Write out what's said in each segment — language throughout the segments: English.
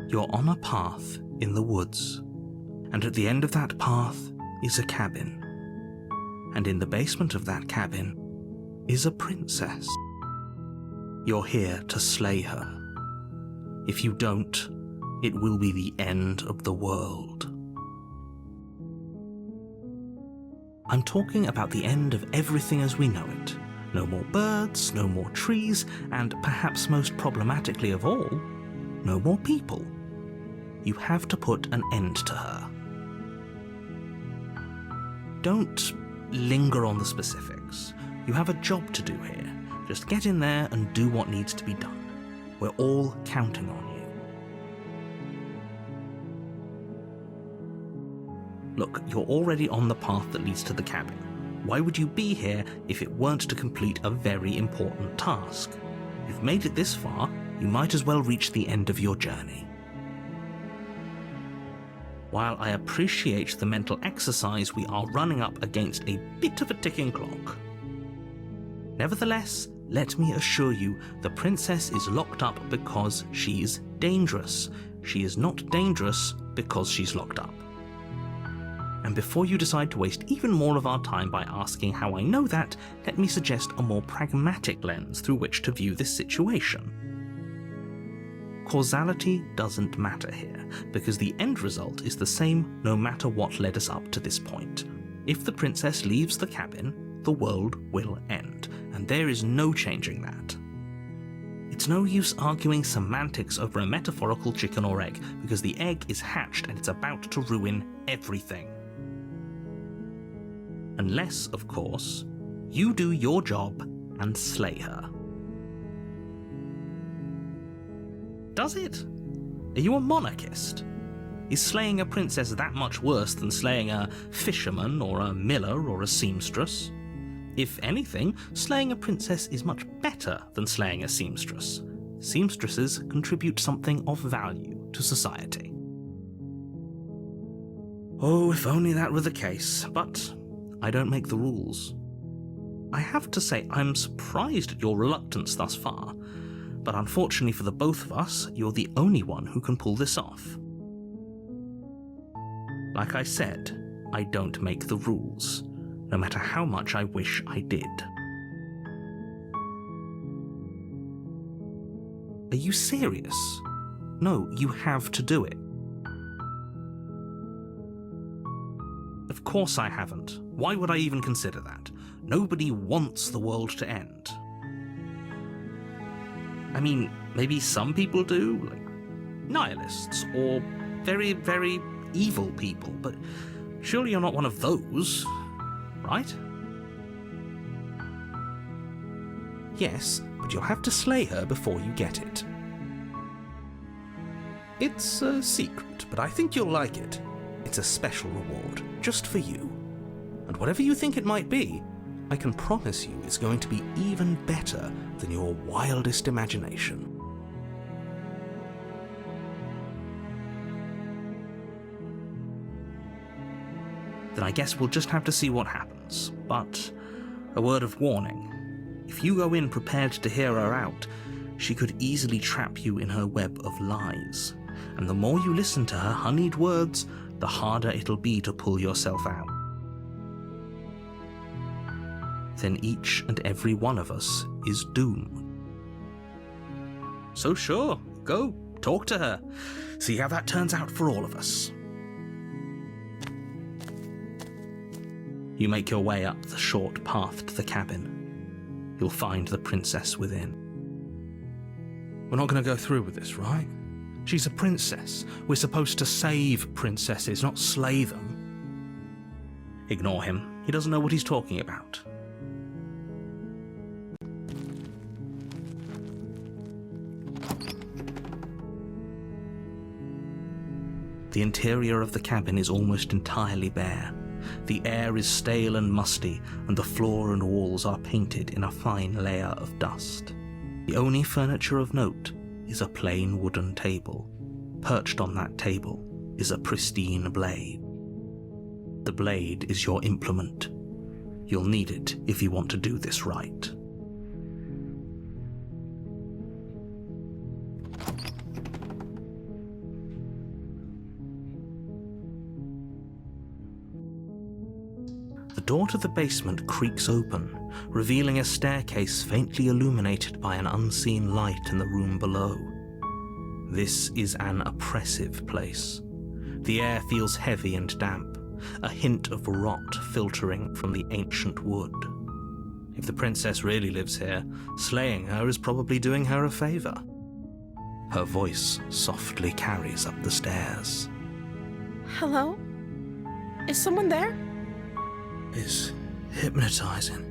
You're on a path in the woods, and at the end of that path is a cabin. And in the basement of that cabin is a princess. You're here to slay her. If you don't, it will be the end of the world. I'm talking about the end of everything as we know it. No more birds, no more trees, and perhaps most problematically of all, no more people. You have to put an end to her. Don't linger on the specifics. You have a job to do here. Just get in there and do what needs to be done. We're all counting on you. Look, you're already on the path that leads to the cabin. Why would you be here if it weren't to complete a very important task? You've made it this far, you might as well reach the end of your journey. While I appreciate the mental exercise, we are running up against a bit of a ticking clock. Nevertheless, let me assure you, the princess is locked up because she's dangerous. She is not dangerous because she's locked up. And before you decide to waste even more of our time by asking how I know that, let me suggest a more pragmatic lens through which to view this situation. Causality doesn't matter here, because the end result is the same no matter what led us up to this point. If the princess leaves the cabin, the world will end, and there is no changing that. It's no use arguing semantics over a metaphorical chicken or egg, because the egg is hatched and it's about to ruin everything. Unless, of course, you do your job and slay her. Does it? Are you a monarchist? Is slaying a princess that much worse than slaying a fisherman or a miller or a seamstress? If anything, slaying a princess is much better than slaying a seamstress. Seamstresses contribute something of value to society. Oh, if only that were the case, but I don't make the rules. I have to say, I'm surprised at your reluctance thus far, but unfortunately for the both of us, you're the only one who can pull this off. Like I said, I don't make the rules, no matter how much I wish I did. Are you serious? No, you have to do it. Of course I haven't. Why would I even consider that? Nobody wants the world to end. I mean, maybe some people do, like nihilists, or very, very evil people, but surely you're not one of those, right? Yes, but you'll have to slay her before you get it. It's a secret, but I think you'll like it. It's a special reward, just for you. And whatever you think it might be, I can promise you it's going to be even better than your wildest imagination. Then I guess we'll just have to see what happens. But a word of warning. If you go in prepared to hear her out, she could easily trap you in her web of lies. And the more you listen to her honeyed words, the harder it'll be to pull yourself out. Then each and every one of us is doomed. So sure, go, talk to her. See how that turns out for all of us. You make your way up the short path to the cabin. You'll find the princess within. We're not going to go through with this, right? She's a princess. We're supposed to save princesses, not slay them. Ignore him. He doesn't know what he's talking about. The interior of the cabin is almost entirely bare. The air is stale and musty, and the floor and walls are painted in a fine layer of dust. The only furniture of note is a plain wooden table. Perched on that table is a pristine blade. The blade is your implement. You'll need it if you want to do this right. door to the basement creaks open, revealing a staircase faintly illuminated by an unseen light in the room below. This is an oppressive place. The air feels heavy and damp, a hint of rot filtering from the ancient wood. If the princess really lives here, slaying her is probably doing her a favor. Her voice softly carries up the stairs. Hello? Is someone there? It's hypnotizing.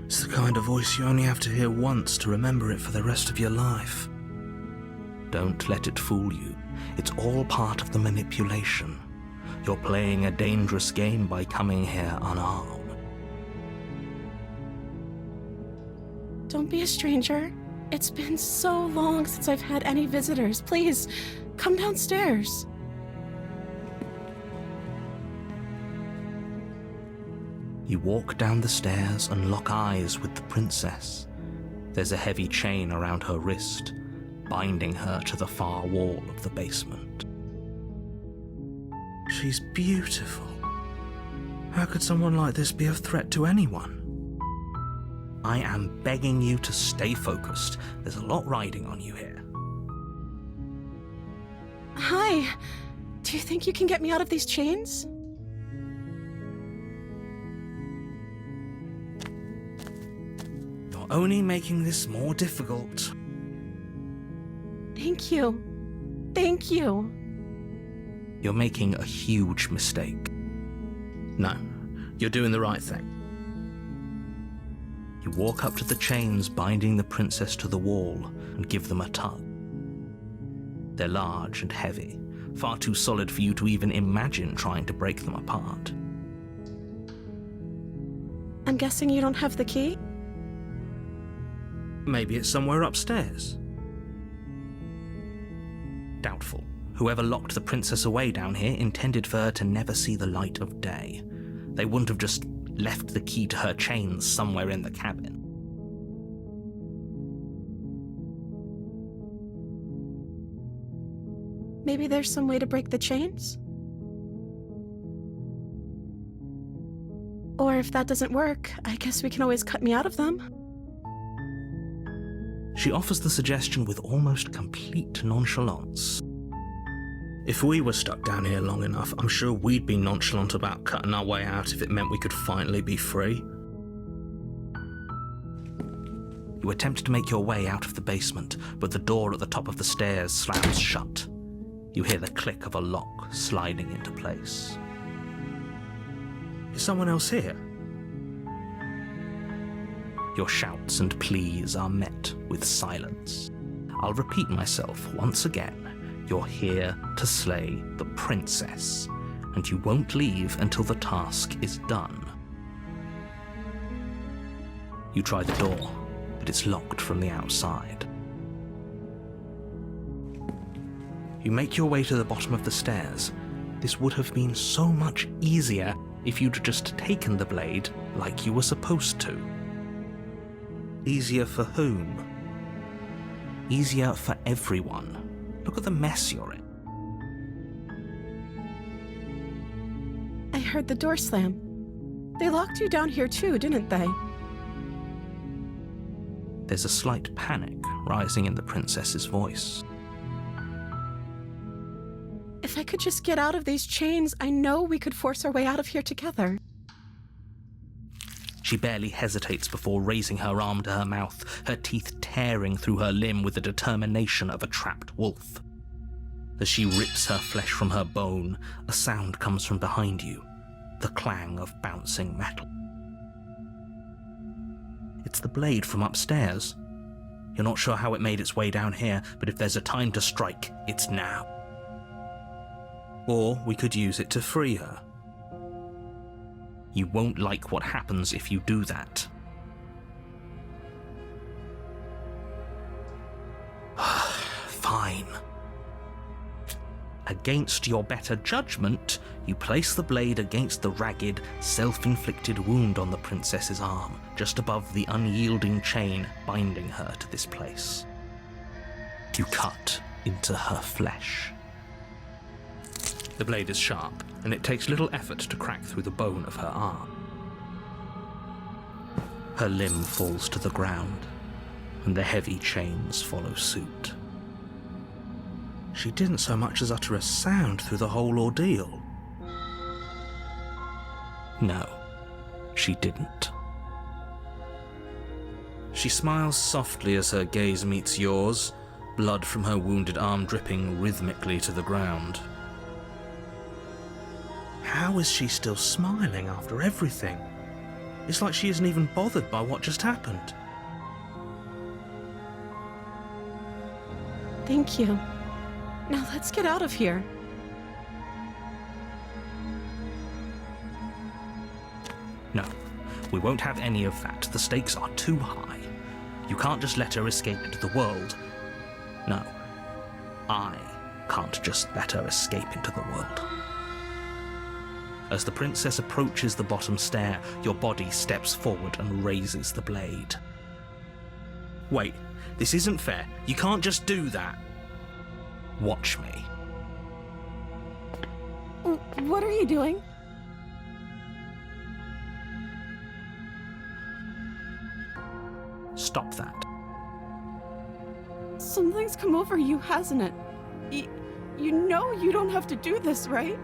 It's the kind of voice you only have to hear once to remember it for the rest of your life. Don't let it fool you. It's all part of the manipulation. You're playing a dangerous game by coming here unarmed. Don't be a stranger. It's been so long since I've had any visitors. Please, come downstairs. You walk down the stairs and lock eyes with the princess. There's a heavy chain around her wrist, binding her to the far wall of the basement. She's beautiful. How could someone like this be a threat to anyone? I am begging you to stay focused. There's a lot riding on you here. Hi. Do you think you can get me out of these chains? You're only making this more difficult. Thank you. Thank you. You're making a huge mistake. No, you're doing the right thing. You walk up to the chains binding the princess to the wall and give them a tug. They're large and heavy, far too solid for you to even imagine trying to break them apart. I'm guessing you don't have the key? Maybe it's somewhere upstairs. Doubtful. Whoever locked the princess away down here intended for her to never see the light of day. They wouldn't have just left the key to her chains somewhere in the cabin. Maybe there's some way to break the chains? Or if that doesn't work, I guess we can always cut me out of them. She offers the suggestion with almost complete nonchalance. If we were stuck down here long enough, I'm sure we'd be nonchalant about cutting our way out if it meant we could finally be free. You attempt to make your way out of the basement, but the door at the top of the stairs slams shut. You hear the click of a lock sliding into place. Is someone else here? Your shouts and pleas are met with silence. I'll repeat myself once again. You're here to slay the princess, and you won't leave until the task is done. You try the door, but it's locked from the outside. You make your way to the bottom of the stairs. This would have been so much easier if you'd just taken the blade like you were supposed to. Easier for whom? Easier for everyone. Look at the mess you're in. I heard the door slam. They locked you down here too, didn't they? There's a slight panic rising in the princess's voice. If I could just get out of these chains, I know we could force our way out of here together. She barely hesitates before raising her arm to her mouth, her teeth tearing through her limb with the determination of a trapped wolf. As she rips her flesh from her bone, a sound comes from behind you, the clang of bouncing metal. It's the blade from upstairs. You're not sure how it made its way down here, but if there's a time to strike, it's now. Or we could use it to free her. You won't like what happens if you do that. Fine. Against your better judgment, you place the blade against the ragged, self-inflicted wound on the princess's arm, just above the unyielding chain binding her to this place. You cut into her flesh. The blade is sharp, and it takes little effort to crack through the bone of her arm. Her limb falls to the ground, and the heavy chains follow suit. She didn't so much as utter a sound through the whole ordeal. No, she didn't. She smiles softly as her gaze meets yours, blood from her wounded arm dripping rhythmically to the ground. How is she still smiling after everything? It's like she isn't even bothered by what just happened. Thank you. Now let's get out of here. No, we won't have any of that. The stakes are too high. You can't just let her escape into the world. No, I can't just let her escape into the world. As the princess approaches the bottom stair, your body steps forward and raises the blade. Wait, this isn't fair. You can't just do that. Watch me. What are you doing? Stop that. Something's come over you, hasn't it? You know you don't have to do this, right?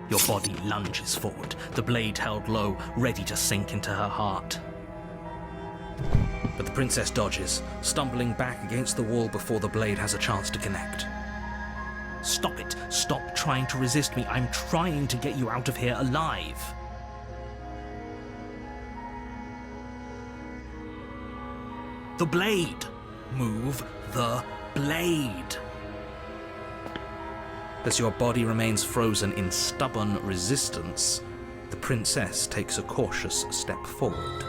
Your body lunges forward, the blade held low, ready to sink into her heart. But the princess dodges, stumbling back against the wall before the blade has a chance to connect. Stop it! Stop trying to resist me! I'm trying to get you out of here alive! The blade! Move the blade! As your body remains frozen in stubborn resistance, the princess takes a cautious step forward.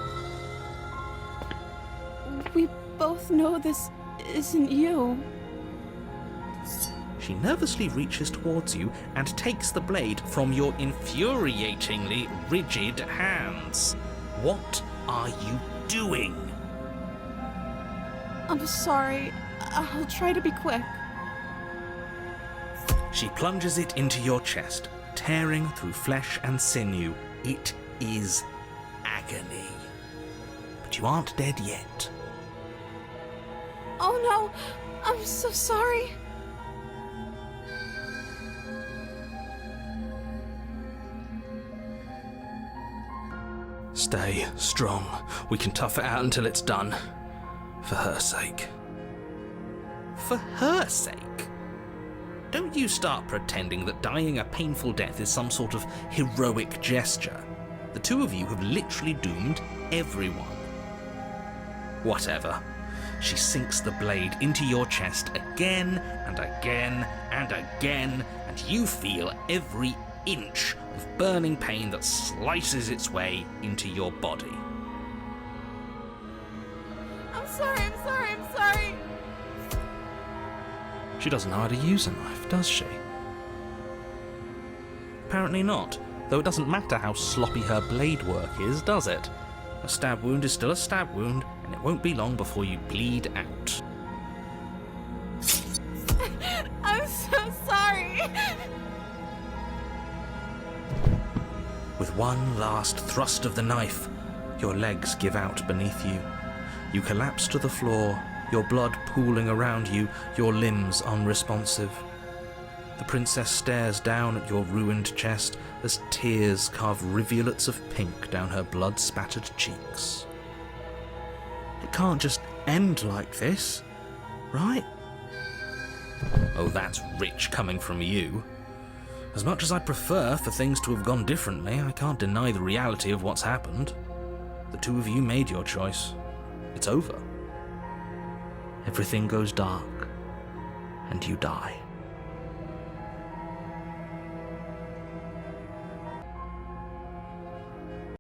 We both know this isn't you. She nervously reaches towards you and takes the blade from your infuriatingly rigid hands. What are you doing? I'm sorry. I'll try to be quick. She plunges it into your chest, tearing through flesh and sinew. It is agony. But you aren't dead yet. Oh no! I'm so sorry. Stay strong. We can tough it out until it's done. For her sake. For her sake? Don't you start pretending that dying a painful death is some sort of heroic gesture. The two of you have literally doomed everyone. Whatever. She sinks the blade into your chest again and again and again, and you feel every inch of burning pain that slices its way into your body. I'm sorry. She doesn't know how to use a knife, does she? Apparently not, though it doesn't matter how sloppy her blade work is, does it? A stab wound is still a stab wound, and it won't be long before you bleed out. I'm so sorry. With one last thrust of the knife, your legs give out beneath you. You collapse to the floor, your blood pooling around you, your limbs unresponsive. The princess stares down at your ruined chest as tears carve rivulets of pink down her blood-spattered cheeks. It can't just end like this, right? Oh, that's rich coming from you. As much as I'd prefer for things to have gone differently, I can't deny the reality of what's happened. The two of you made your choice. It's over. Everything goes dark, and you die.